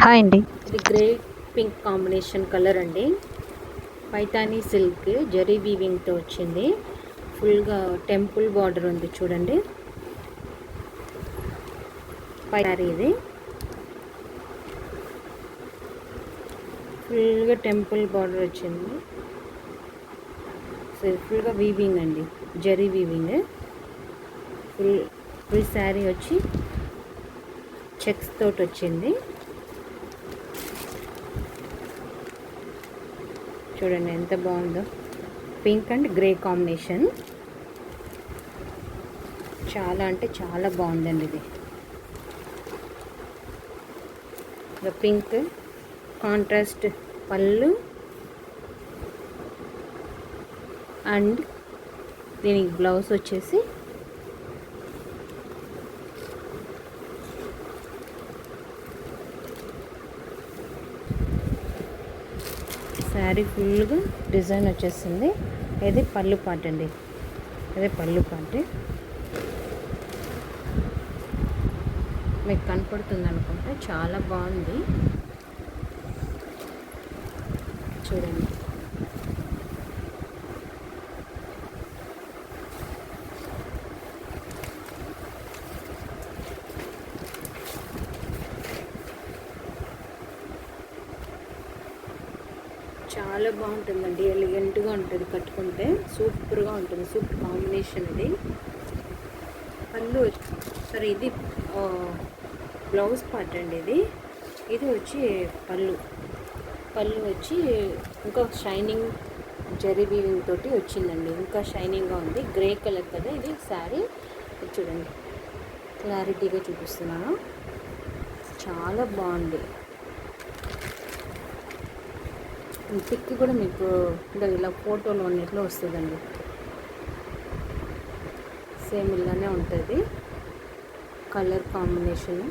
Hi అండి. ఇది grey pink combination colour అండి. పైతానీ సిల్క్ జరీ వీవింగ్తో వచ్చింది. ఫుల్గా టెంపుల్ బార్డర్ ఉంది చూడండి. పైతారీ ఇది ఫుల్గా టెంపుల్ బార్డర్ వచ్చింది. ఫుల్గా వీవింగ్ అండి, జరీ వీవింగ్. ఫుల్ శారీ వచ్చి చెక్స్ తోటి వచ్చింది. చూడండి ఎంత బాగుందో, పింక్ అండ్ గ్రే కాంబినేషన్. చాలా అంటే చాలా బాగుందండి ఇది. పింక్ కాంట్రాస్ట్ పళ్ళు అండ్ దీనికి బ్లౌజ్ వచ్చేసి శారీ ఫుల్గా డిజైన్ వచ్చేసింది. ఇది పళ్ళు పాట అండి, అదే పళ్ళు పాట. మీకు కనపడుతుంది అనుకుంటే చాలా బాగుంది చూడండి. చాలా బాగుంటుందండి, ఎలిగెంట్గా ఉంటుంది, కట్టుకుంటే సూపర్గా ఉంటుంది. సూపర్ కాంబినేషన్ ఇది. పళ్ళు సరే, ఇది బ్లౌజ్ పార్ట్ అండి. ఇది వచ్చి పళ్ళు వచ్చి ఇంకా షైనింగ్ జరీ వీవింగ్ తోటి వచ్చిందండి. ఇంకా షైనింగ్గా ఉంది. గ్రే కలర్ కదా ఇది శారీ. చూడండి, క్లారిటీగా చూపిస్తున్నాను. చాలా బాగుంది. పిక్ కూడా మీకు ఇలా ఫోటోలో ఉన్నట్లు వస్తుందండి. సేమ్ ఇలానే ఉంటుంది. Colour combination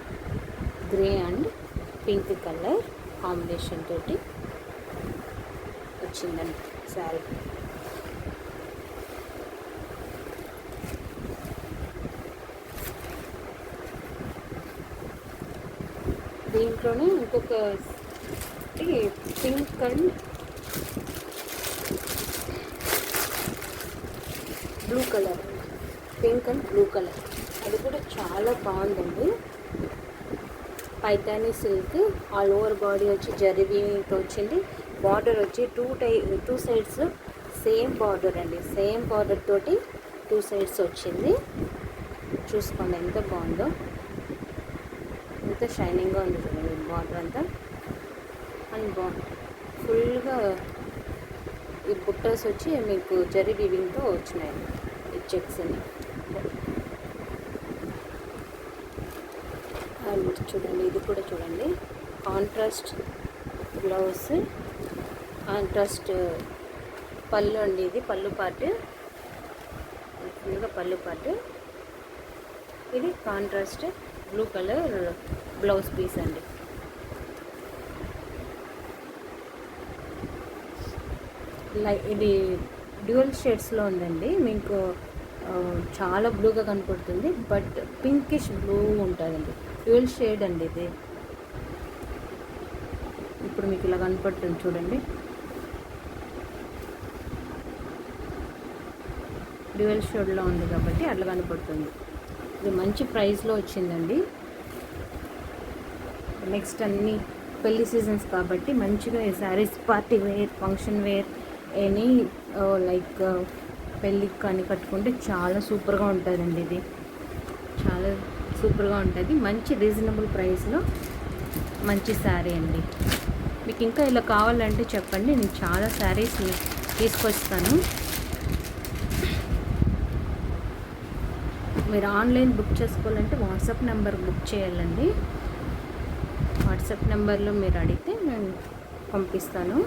grey and pink colour combination తోటి వచ్చిందండి శారీ. దీంట్లోనే ఇంకొక pink and blue colour, pink and blue colour, అది కూడా చాలా బాగుందండి. Paithani silk all over body వచ్చి జరీ వీవింగ్తో వచ్చింది. బార్డర్ వచ్చి టూ సైడ్స్ సేమ్ బార్డర్ అండి. సేమ్ బార్డర్ తోటి టూ సైడ్స్ వచ్చింది. చూసుకోండి ఎంత బాగుందో, ఎంత షైనింగ్గా ఉంది చూడండి బార్డర్ అంతా. అండ్ ఫుల్గా ఈ బుట్టస్ వచ్చి మీకు జరీ వీవింగ్తో వచ్చినాయి ఈ చెక్స్ అని. అండ్ చూడండి, ఇది కూడా చూడండి, కాంట్రాస్ట్ బ్లౌజ్, కాంట్రాస్ట్ పళ్ళు అండి. ఇది పళ్ళు పార్ట్, ఫుల్గా పళ్ళు పార్ట్. ఇది contrast blue colour blouse piece అండి. ఇది డ్యూయల్ షేడ్స్లో ఉందండి. మీకు చాలా బ్లూగా కనపడుతుంది, బట్ పింకిష్ బ్లూ ఉంటుందండి. డ్యూయల్ షేడ్ అండి ఇది. ఇప్పుడు మీకు ఇలా కనపడుతుంది చూడండి. డ్యూయల్ షేడ్లో ఉంది కాబట్టి అట్లా కనపడుతుంది. ఇది మంచి ప్రైస్లో వచ్చిందండి. నెక్స్ట్ అన్నీ పెళ్లి సీజన్స్ కాబట్టి మంచిగా ఈ saris party wear, function wear, any like పెళ్ళికి కానీ కట్టుకుంటే చాలా సూపర్గా ఉంటుందండి. ఇది చాలా సూపర్గా ఉంటుంది. మంచి రీజనబుల్ ప్రైస్లో మంచి శారీ అండి. మీకు ఇంకా ఇలా కావాలంటే చెప్పండి, నేను చాలా శారీస్ తీసుకొస్తాను. మీరు ఆన్లైన్ బుక్ చేసుకోవాలంటే వాట్సాప్ నెంబర్ బుక్ చేయాలండి. వాట్సాప్ నెంబర్లో మీరు అడిగితే నేను పంపిస్తాను.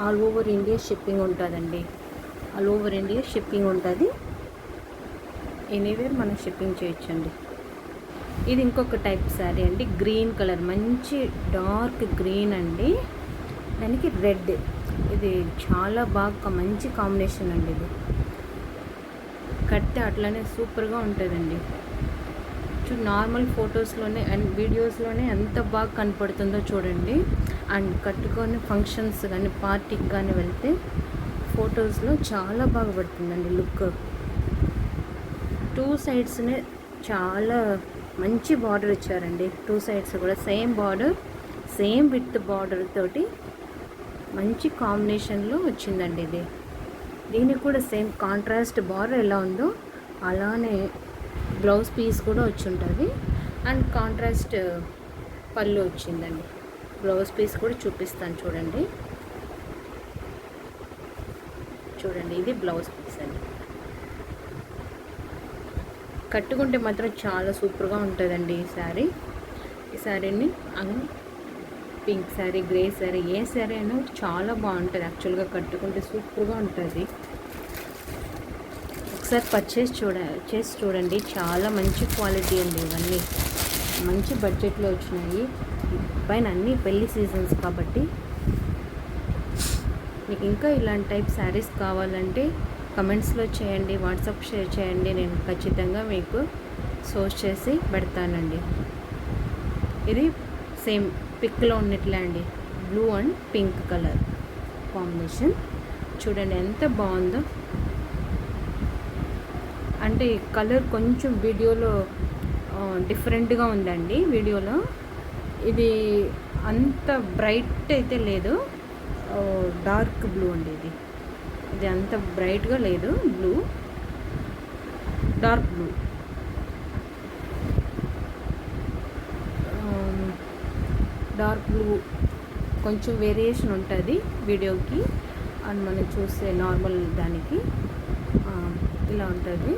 ఆల్ ఓవర్ ఇండియా షిప్పింగ్ ఉంటుందండి. ఆల్ ఓవర్ ఇండియా షిప్పింగ్ ఉంటుంది. ఎనీవేర్ మనం షిప్పింగ్ చేయొచ్చండి. ఇది ఇంకొక టైప్ శారీ అండి. గ్రీన్ కలర్, మంచి డార్క్ గ్రీన్ అండి, దానికి రెడ్. ఇది చాలా బాగా మంచి కాంబినేషన్ అండి. ఇది కడితే అట్లానే సూపర్గా ఉంటుందండి. కొంచెం నార్మల్ ఫొటోస్లోనే అండ్ వీడియోస్లోనే ఎంత బాగా కనపడుతుందో చూడండి. అండ్ కట్టుకొని ఫంక్షన్స్ కానీ పార్టీకి కానీ వెళ్తే ఫొటోస్లో చాలా బాగా పడుతుందండి లుక్. 2 సైడ్స్నే చాలా మంచి బార్డర్ ఇచ్చారండి. 2 సైడ్స్ కూడా same border, same with border తోటి మంచి కాంబినేషన్లో వచ్చిందండి ఇది. దీనికి కూడా సేమ్ కాంట్రాస్ట్ బార్డర్ ఎలా ఉందో అలానే బ్లౌజ్ పీస్ కూడా వచ్చి ఉంటుంది. అండ్ కాంట్రాస్ట్ పళ్ళు వచ్చిందండి. బ్లౌజ్ పీస్ కూడా చూపిస్తాను చూడండి. చూడండి ఇది బ్లౌజ్ పీస్ అండి. కట్టుకుంటే మాత్రం చాలా సూపర్గా ఉంటుందండి ఈ శారీ. ఈ శారీని పింక్ శారీ, గ్రే శారీ, ఏ శారీ అయినా చాలా బాగుంటుంది. యాక్చువల్గా కట్టుకుంటే సూపర్గా ఉంటుంది. ఒకసారి పర్చేస్ చేసి చూడండి. చాలా మంచి క్వాలిటీ అండి. ఇవన్నీ మంచి బడ్జెట్లో వచ్చినాయి. పైన అన్నీ పెళ్లి సీజన్స్ కాబట్టి. మీకు ఇంకా ఇలాంటి టైప్ శారీస్ కావాలంటే కమెంట్స్లో చేయండి, వాట్సాప్ షేర్ చేయండి. నేను ఖచ్చితంగా మీకు సోర్స్ చేసి పెడతానండి. ఇది సేమ్ పిక్లో ఉన్నట్లే అండి. Blue and pink colour combination చూడండి ఎంత బాగుందో. అంటే కలర్ కొంచెం వీడియోలో డిఫరెంట్గా ఉందండి. వీడియోలో ఇది అంత బ్రైట్ అయితే లేదు, డార్క్ బ్లూ అండి. ఇది అంత బ్రైట్గా లేదు, blue dark blue. Dark blue కొంచెం వేరియేషన్ ఉంటుంది వీడియోకి అండ్ మనం చూసే నార్మల్ దానికి ఇలా ఉంటుంది.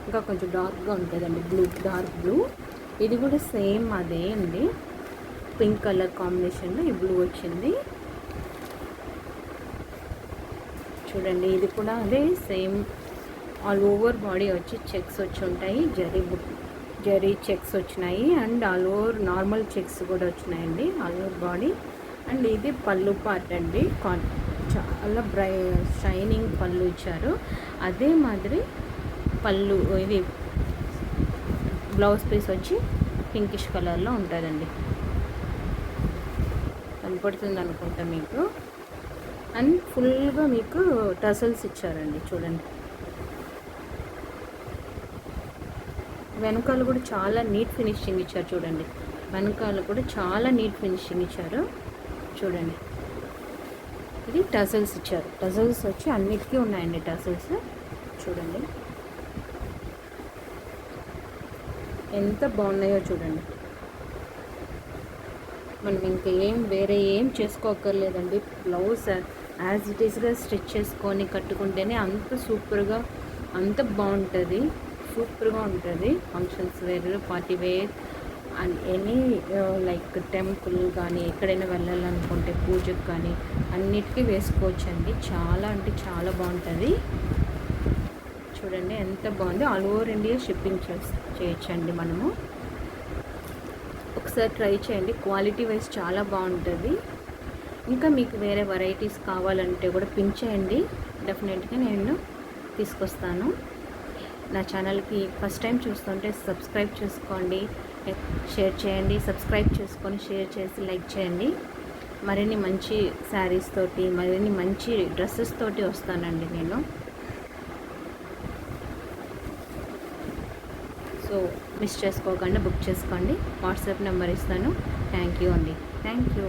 ఇంకా కొంచెం డార్క్గా ఉంటుందండి బ్లూ, డార్క్ బ్లూ. ఇది కూడా సేమ్ అదే అండి, పింక్ కలర్ కాంబినేషన్లో ఈ బ్లూ వచ్చింది. చూడండి ఇది కూడా అదే సేమ్ ఆల్ ఓవర్ బాడీ వచ్చి చెక్స్ వచ్చి ఉంటాయి. జరీ చెక్స్ వచ్చినాయి and all over normal checks కూడా వచ్చినాయండి ఆల్ ఓవర్ బాడీ. అండ్ ఇది పళ్ళు పార్ట్ అండి. చాలా షైనింగ్ పళ్ళు ఇచ్చారు. అదే మాదిరి పళ్ళు ఇది బ్లౌజ్ పీస్ వచ్చి పింకిష్ కలర్లో ఉంటుందండి. కనపడుతుంది అనుకుంటా మీకు. అండ్ ఫుల్గా మీకు టసల్స్ ఇచ్చారండి చూడండి. వెనకాల కూడా చాలా నీట్ ఫినిషింగ్ ఇచ్చారు చూడండి. వెనకాల కూడా చాలా నీట్ ఫినిషింగ్ ఇచ్చారు చూడండి. ఇది టసల్స్ ఇచ్చారు. టసల్స్ వచ్చి అన్నిటికీ ఉన్నాయండి టసల్స్. చూడండి ఎంత బాగున్నాయో చూడండి. మనం ఇంకా వేరే ఏం చేసుకోక్కర్లేదండి. బ్లౌజ్ యాజ్ ఇట్ ఈస్గా స్టిచ్ చేసుకొని కట్టుకుంటేనే అంత సూపర్గా అంత బాగుంటుంది, సూపర్గా ఉంటుంది. Functions wear, party wear and any like temple కానీ ఎక్కడైనా వెళ్ళాలనుకుంటే పూజకు కానీ అన్నిటికీ వేసుకోవచ్చండి. చాలా అంటే చాలా బాగుంటుంది. చూడండి ఎంత బాగుంది. ఆల్ ఓవర్ ఇండియా షిప్పింగ్ చేయొచ్చండి మనము. ఒకసారి ట్రై చేయండి. క్వాలిటీ వైజ్ చాలా బాగుంటుంది. ఇంకా మీకు వేరే వెరైటీస్ కావాలంటే కూడా పిన్ చేయండి, డెఫినెట్గా నేను తీసుకొస్తాను. నా ఛానల్కి ఫస్ట్ టైం చూస్తుంటే సబ్స్క్రైబ్ చేసుకోండి, షేర్ చేయండి. సబ్స్క్రైబ్ చేసుకొని షేర్ చేసి లైక్ చేయండి. మరిన్ని మంచి శారీస్ తోటి, మరిన్ని మంచి డ్రెస్సెస్ తోటి వస్తానండి నేను. సో మిస్ చేసుకోకుండా బుక్ చేసుకోండి. వాట్సాప్ నెంబర్ ఇస్తాను. థ్యాంక్ యూ అండి. Thank you.